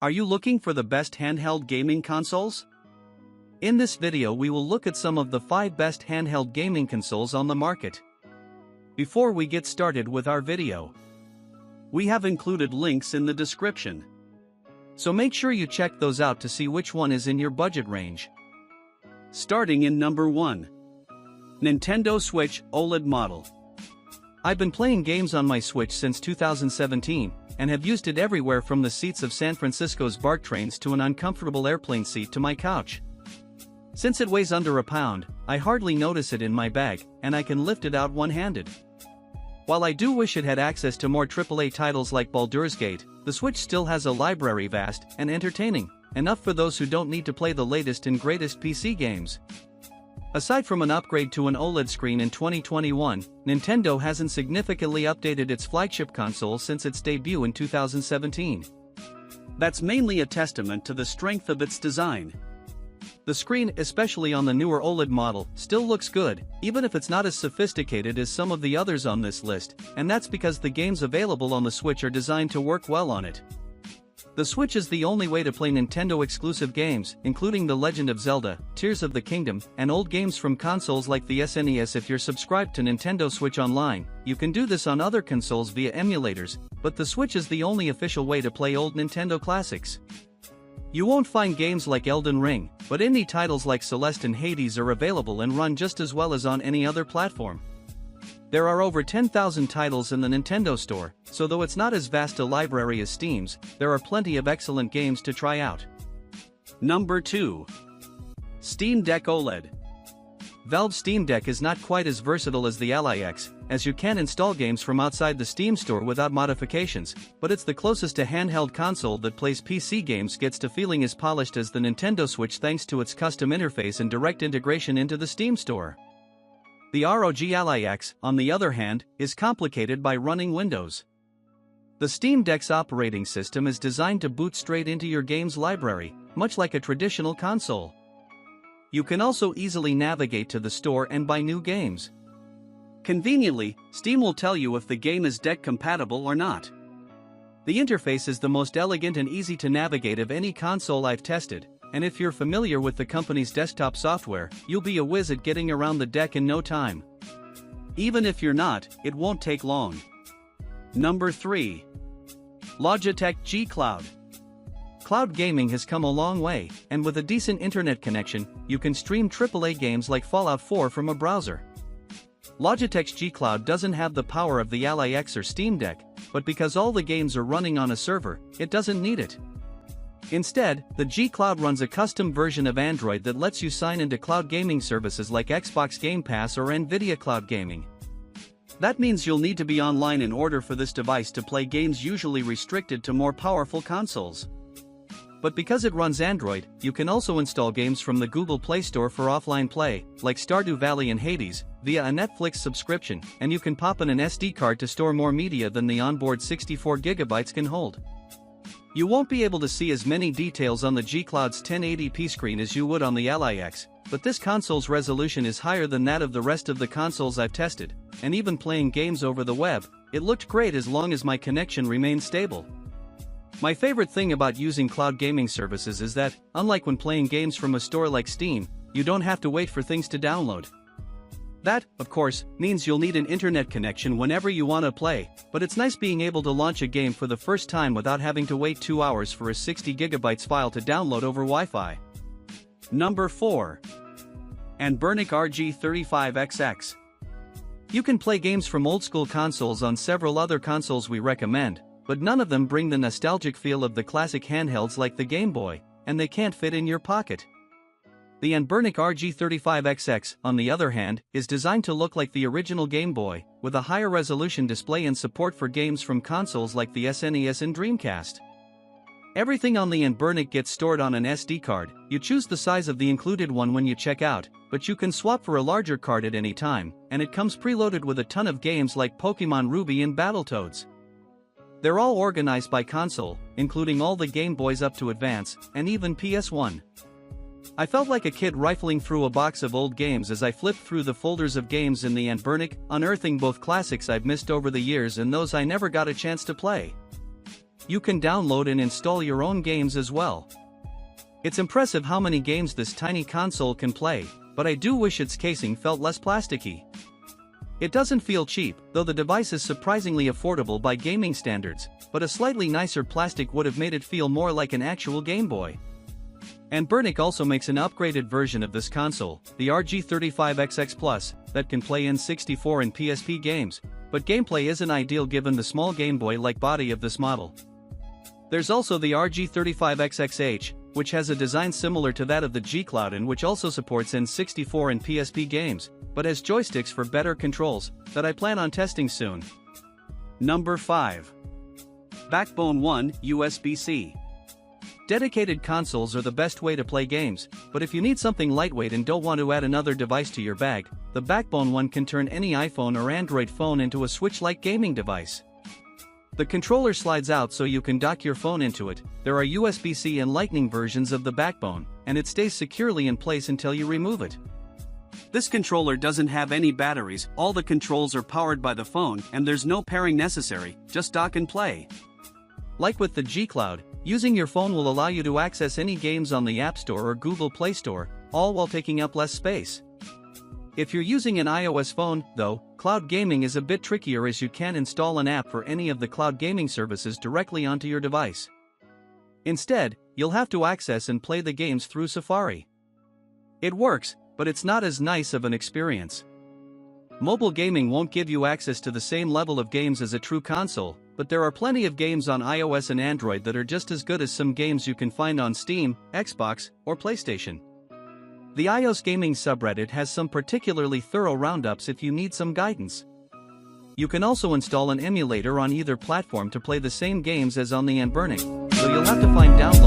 Are you looking for the best handheld gaming consoles? In this video we will look at some of the 5 best handheld gaming consoles on the market. Before we get started with our video, we have included links in the description. So make sure you check those out to see which one is in your budget range. Starting in number 1. Nintendo Switch OLED model. I've been playing games on my Switch since 2017, and have used it everywhere from the seats of San Francisco's BART trains to an uncomfortable airplane seat to my couch. Since it weighs under a pound, I hardly notice it in my bag, and I can lift it out one-handed. While I do wish it had access to more AAA titles like Baldur's Gate, the Switch still has a library vast and entertaining, enough for those who don't need to play the latest and greatest PC games. Aside from an upgrade to an OLED screen in 2021, Nintendo hasn't significantly updated its flagship console since its debut in 2017. That's mainly a testament to the strength of its design. The screen, especially on the newer OLED model, still looks good, even if it's not as sophisticated as some of the others on this list, and that's because the games available on the Switch are designed to work well on it. The Switch is the only way to play Nintendo-exclusive games, including The Legend of Zelda, Tears of the Kingdom, and old games from consoles like the SNES. If you're subscribed to Nintendo Switch Online, you can do this on other consoles via emulators, but the Switch is the only official way to play old Nintendo classics. You won't find games like Elden Ring, but indie titles like Celeste and Hades are available and run just as well as on any other platform. There are over 10,000 titles in the Nintendo Store, so though it's not as vast a library as Steam's, there are plenty of excellent games to try out. Number 2. Steam Deck OLED. Valve's Steam Deck is not quite as versatile as the Ally X, as you can install games from outside the Steam store without modifications, but it's the closest a handheld console that plays PC games gets to feeling as polished as the Nintendo Switch thanks to its custom interface and direct integration into the Steam store. The ROG Ally X, on the other hand, is complicated by running Windows. The Steam Deck's operating system is designed to boot straight into your games library, much like a traditional console. You can also easily navigate to the store and buy new games. Conveniently, Steam will tell you if the game is deck compatible or not. The interface is the most elegant and easy to navigate of any console I've tested, and if you're familiar with the company's desktop software, you'll be a whiz at getting around the deck in no time. Even if you're not, it won't take long. Number 3. Logitech G Cloud. Cloud gaming has come a long way, and with a decent internet connection, you can stream AAA games like Fallout 4 from a browser. Logitech's G Cloud doesn't have the power of the Ally X or Steam Deck, but because all the games are running on a server, it doesn't need it. Instead, the G Cloud runs a custom version of Android that lets you sign into cloud gaming services like Xbox Game Pass or Nvidia Cloud Gaming. That means you'll need to be online in order for this device to play games usually restricted to more powerful consoles. But because it runs Android, you can also install games from the Google Play Store for offline play, like Stardew Valley and Hades, via a Netflix subscription, and you can pop in an SD card to store more media than the onboard 64 GB can hold. You won't be able to see as many details on the G Cloud's 1080p screen as you would on the Ally X, but this console's resolution is higher than that of the rest of the consoles I've tested, and even playing games over the web, it looked great as long as my connection remained stable. My favorite thing about using cloud gaming services is that, unlike when playing games from a store like Steam, you don't have to wait for things to download. That, of course, means you'll need an internet connection whenever you want to play, but it's nice being able to launch a game for the first time without having to wait 2 hours for a 60 GB file to download over Wi-Fi. Number 4. Anbernic RG35XX. You can play games from old-school consoles on several other consoles we recommend, but none of them bring the nostalgic feel of the classic handhelds like the Game Boy, and they can't fit in your pocket. The Anbernic RG35XX, on the other hand, is designed to look like the original Game Boy, with a higher resolution display and support for games from consoles like the SNES and Dreamcast. Everything on the Anbernic gets stored on an SD card. You choose the size of the included one when you check out, but you can swap for a larger card at any time, and it comes preloaded with a ton of games like Pokemon Ruby and Battletoads. They're all organized by console, including all the Game Boys up to Advance, and even PS1. I felt like a kid rifling through a box of old games as I flipped through the folders of games in the Anbernic, unearthing both classics I've missed over the years and those I never got a chance to play. You can download and install your own games as well. It's impressive how many games this tiny console can play, but I do wish its casing felt less plasticky. It doesn't feel cheap, though the device is surprisingly affordable by gaming standards, but a slightly nicer plastic would have made it feel more like an actual Game Boy. Anbernic also makes an upgraded version of this console, the RG35XX Plus, that can play N64 and PSP games, but gameplay isn't ideal given the small Game Boy-like body of this model. There's also the RG35XXH, which has a design similar to that of the G Cloud and which also supports N64 and PSP games, but has joysticks for better controls, that I plan on testing soon. Number 5. Backbone 1 USB-C. Dedicated consoles are the best way to play games, but if you need something lightweight and don't want to add another device to your bag, the Backbone 1 can turn any iPhone or Android phone into a Switch-like gaming device. The controller slides out so you can dock your phone into it. There are USB-C and Lightning versions of the Backbone, and it stays securely in place until you remove it. This controller doesn't have any batteries, all the controls are powered by the phone, and there's no pairing necessary, just dock and play. Like with the G Cloud, using your phone will allow you to access any games on the App Store or Google Play Store, all while taking up less space. If you're using an iOS phone, though, cloud gaming is a bit trickier as you can't install an app for any of the cloud gaming services directly onto your device. Instead, you'll have to access and play the games through Safari. It works, but it's not as nice of an experience. Mobile gaming won't give you access to the same level of games as a true console, but there are plenty of games on iOS and Android that are just as good as some games you can find on Steam, Xbox, or PlayStation. The iOS gaming subreddit has some particularly thorough roundups if you need some guidance. You can also install an emulator on either platform to play the same games as on the Anbernic, so you'll have to find download